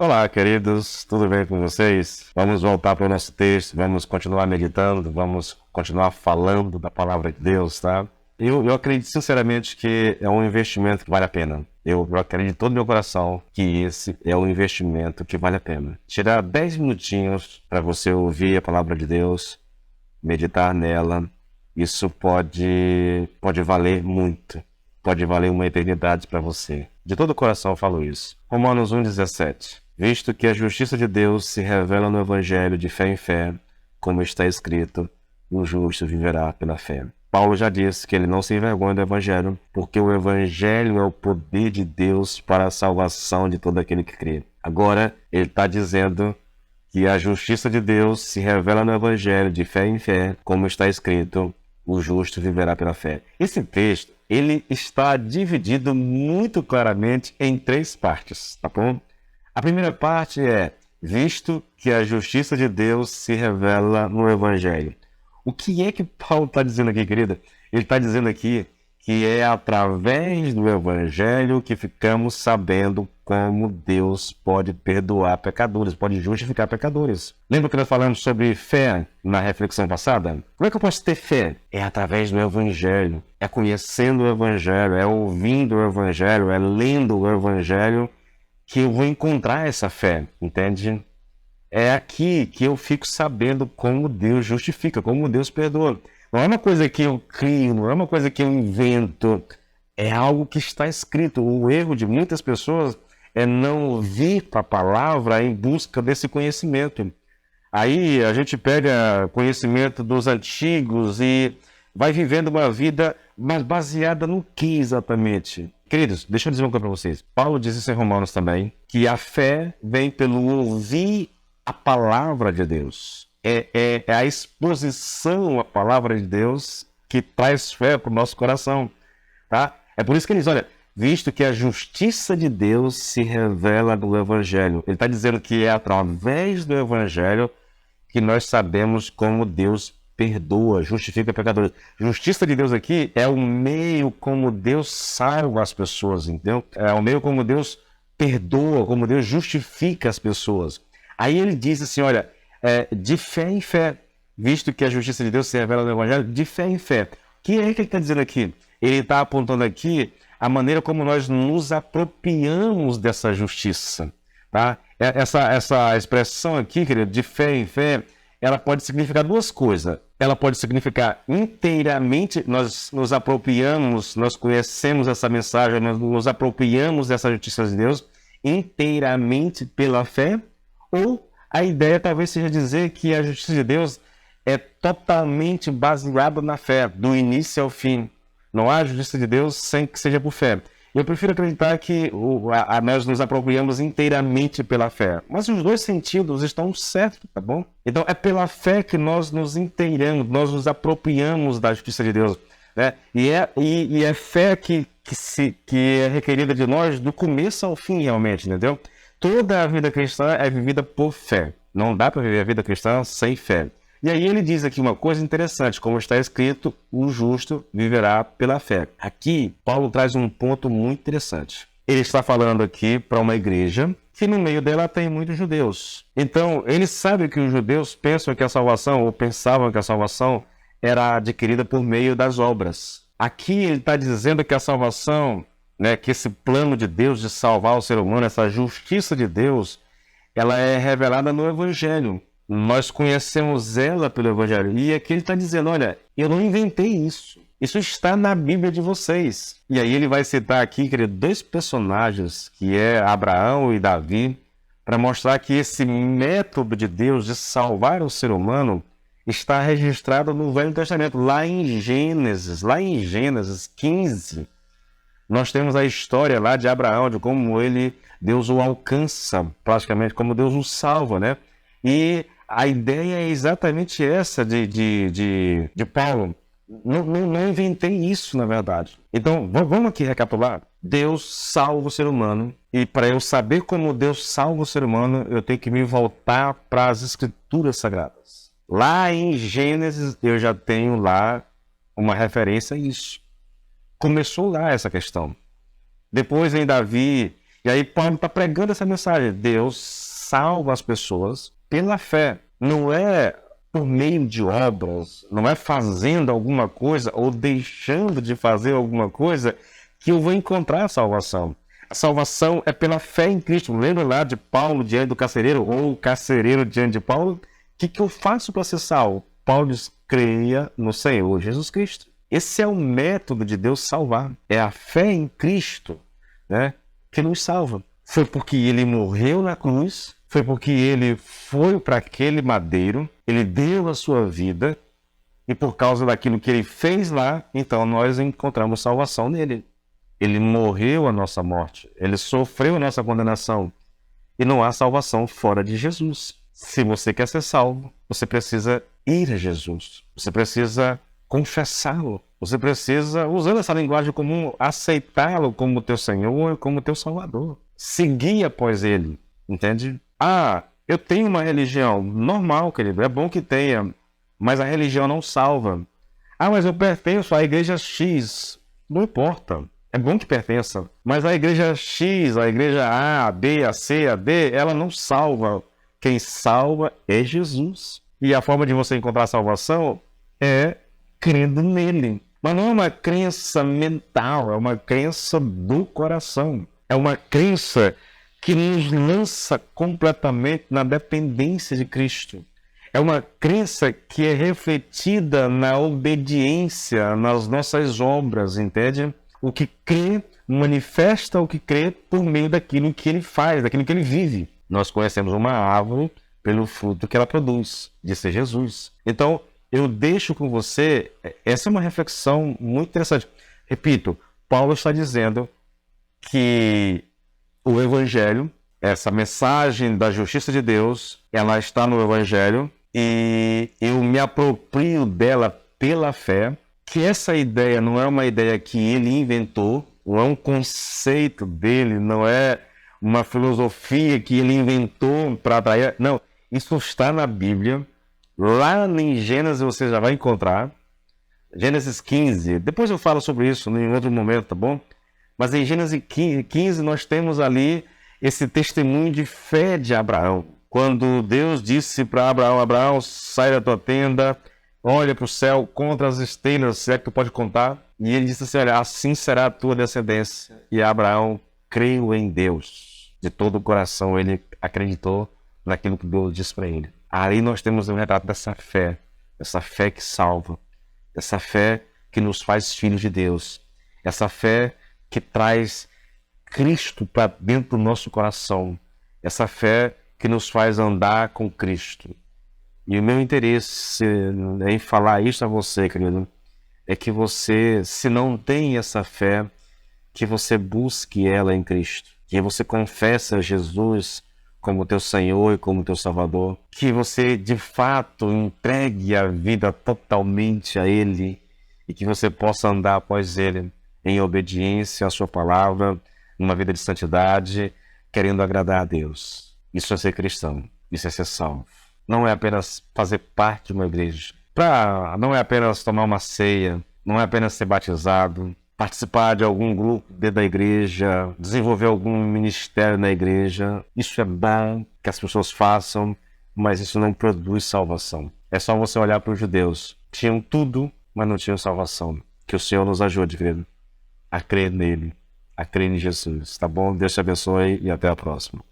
Olá, queridos, tudo bem com vocês? Vamos voltar para o nosso texto, vamos continuar meditando, vamos continuar falando da palavra de Deus, tá? Eu acredito sinceramente que é um investimento que vale a pena. Eu acredito de todo meu coração que esse é um investimento que vale a pena. Tirar 10 minutinhos para você ouvir a palavra de Deus, meditar nela, isso pode valer muito. Pode valer uma eternidade para você. De todo o coração eu falo isso. Romanos 1,17. Visto que a justiça de Deus se revela no Evangelho de fé em fé, como está escrito, o justo viverá pela fé. Paulo já disse que ele não se envergonha do Evangelho, porque o Evangelho é o poder de Deus para a salvação de todo aquele que crê. Agora, ele está dizendo que a justiça de Deus se revela no Evangelho de fé em fé, como está escrito, o justo viverá pela fé. Esse texto, ele está dividido muito claramente em 3 partes, tá bom? A primeira parte é, visto que a justiça de Deus se revela no Evangelho. O que é que Paulo está dizendo aqui, querida? Ele está dizendo aqui que é através do Evangelho que ficamos sabendo como Deus pode perdoar pecadores, pode justificar pecadores. Lembra que nós falamos sobre fé na reflexão passada? Como é que eu posso ter fé? É através do Evangelho, é conhecendo o Evangelho, é ouvindo o Evangelho, é lendo o Evangelho que eu vou encontrar essa fé, entende? É aqui que eu fico sabendo como Deus justifica, como Deus perdoa. Não é uma coisa que eu crio, não é uma coisa que eu invento. É algo que está escrito. O erro de muitas pessoas é não vir para a palavra em busca desse conhecimento. Aí a gente pega conhecimento dos antigos e vai vivendo uma vida, mas baseada no que exatamente? Queridos, deixa eu dizer uma coisa para vocês. Paulo diz isso em Romanos também, que a fé vem pelo ouvir a palavra de Deus. É a exposição à palavra de Deus que traz fé para o nosso coração. Tá? É por isso que ele diz, olha, visto que a justiça de Deus se revela no Evangelho. Ele está dizendo que é através do Evangelho que nós sabemos como Deus perdoa, justifica pecadores. Justiça de Deus aqui é o meio como Deus salva as pessoas, entendeu? É o meio como Deus perdoa, como Deus justifica as pessoas. Aí ele diz assim, olha, de fé em fé, visto que a justiça de Deus se revela no Evangelho, de fé em fé. O que é que ele está dizendo aqui? Ele está apontando aqui a maneira como nós nos apropriamos dessa justiça. Tá? Essa expressão aqui, querido, de fé em fé, ela pode significar 2 coisas. Ela pode significar inteiramente, nós nos apropriamos, nós conhecemos essa mensagem, nós nos apropriamos dessa justiça de Deus inteiramente pela fé, ou a ideia talvez seja dizer que a justiça de Deus é totalmente baseada na fé, do início ao fim. Não há justiça de Deus sem que seja por fé. Eu prefiro acreditar que nós nos apropriamos inteiramente pela fé. Mas os 2 sentidos estão certos, tá bom? Então é pela fé que nós nos inteiramos, nós nos apropriamos da justiça de Deus. Né? E é fé que é requerida de nós do começo ao fim, realmente, entendeu? Toda a vida cristã é vivida por fé. Não dá para viver a vida cristã sem fé. E aí ele diz aqui uma coisa interessante, como está escrito, o justo viverá pela fé. Aqui, Paulo traz um ponto muito interessante. Ele está falando aqui para uma igreja que no meio dela tem muitos judeus. Então, ele sabe que os judeus pensam que a salvação, ou pensavam que a salvação era adquirida por meio das obras. Aqui ele está dizendo que a salvação, né, que esse plano de Deus de salvar o ser humano, essa justiça de Deus, ela é revelada no Evangelho. Nós conhecemos ela pelo Evangelho. E aqui ele está dizendo, olha, eu não inventei isso. Isso está na Bíblia de vocês. E aí ele vai citar aqui, querido, 2 personagens, que é Abraão e Davi, para mostrar que esse método de Deus de salvar o ser humano está registrado no Velho Testamento, lá em Gênesis 15. Nós temos a história lá de Abraão, de como Deus o alcança, praticamente, como Deus o salva, né? E a ideia é exatamente essa de Paulo. Não inventei isso, na verdade. Então, vamos aqui recapitular. Deus salva o ser humano. E para eu saber como Deus salva o ser humano, eu tenho que me voltar para as Escrituras Sagradas. Lá em Gênesis, eu já tenho lá uma referência a isso. Começou lá essa questão. Depois em Davi, E aí Paulo está pregando essa mensagem. Deus salva as pessoas pela fé. Não é por meio de obras, não é fazendo alguma coisa ou deixando de fazer alguma coisa que eu vou encontrar a salvação. A salvação é pela fé em Cristo. Lembra lá de Paulo diante do carcereiro, ou o carcereiro diante de Paulo? O que eu faço para ser salvo? Paulo diz, creia no Senhor Jesus Cristo. Esse é o método de Deus salvar. É a fé em Cristo, né, que nos salva. Foi porque ele morreu na cruz, foi porque ele foi para aquele madeiro, ele deu a sua vida, e por causa daquilo que ele fez lá, então nós encontramos salvação nele. Ele morreu a nossa morte, ele sofreu a nossa condenação, e não há salvação fora de Jesus. Se você quer ser salvo, você precisa ir a Jesus, você precisa confessá-lo, você precisa, usando essa linguagem comum, aceitá-lo como teu Senhor e como teu Salvador. Seguir após ele, entende? Ah, eu tenho uma religião normal, querido, é bom que tenha, mas a religião não salva. Ah, mas eu pertenço à igreja X. Não importa. É bom que pertença. Mas a igreja X, a igreja A, a B, a C, a D, ela não salva. Quem salva é Jesus. E a forma de você encontrar a salvação é crendo nele. Mas não é uma crença mental, é uma crença do coração. É uma crença que nos lança completamente na dependência de Cristo. É uma crença que é refletida na obediência, nas nossas obras, entende? O que crê manifesta o que crê por meio daquilo que ele faz, daquilo que ele vive. Nós conhecemos uma árvore pelo fruto que ela produz, disse Jesus. Então, eu deixo com você, essa é uma reflexão muito interessante. Repito, Paulo está dizendo que o Evangelho, essa mensagem da justiça de Deus, ela está no Evangelho e eu me aproprio dela pela fé, que essa ideia não é uma ideia que ele inventou, não é um conceito dele, não é uma filosofia que ele inventou para atrair. Não, isso está na Bíblia. Lá em Gênesis você já vai encontrar. Gênesis 15. Depois eu falo sobre isso em outro momento, tá bom? Mas em Gênesis 15 nós temos ali esse testemunho de fé de Abraão. Quando Deus disse para Abraão, Abraão, sai da tua tenda, olha para o céu, contra as estrelas, se é que tu pode contar. E ele disse assim, olha, assim será a tua descendência. E Abraão creu em Deus. De todo o coração ele acreditou naquilo que Deus disse para ele. Aí nós temos um retrato dessa fé que salva, essa fé que nos faz filhos de Deus, essa fé que traz Cristo para dentro do nosso coração, essa fé que nos faz andar com Cristo. E o meu interesse em falar isso a você, querido, é que você, se não tem essa fé, que você busque ela em Cristo, que você confesse a Jesus como teu Senhor e como teu Salvador, que você de fato entregue a vida totalmente a Ele e que você possa andar após Ele em obediência à sua palavra, numa vida de santidade, querendo agradar a Deus. Isso é ser cristão, isso é ser salvo. Não é apenas fazer parte de uma igreja, não é apenas tomar uma ceia, não é apenas ser batizado, participar de algum grupo dentro da igreja, desenvolver algum ministério na igreja. Isso é bom que as pessoas façam, mas isso não produz salvação. É só você olhar para os judeus. Tinham tudo, mas não tinham salvação. Que o Senhor nos ajude, querido, a crer nele, a crer em Jesus. Tá bom? Deus te abençoe e até a próxima.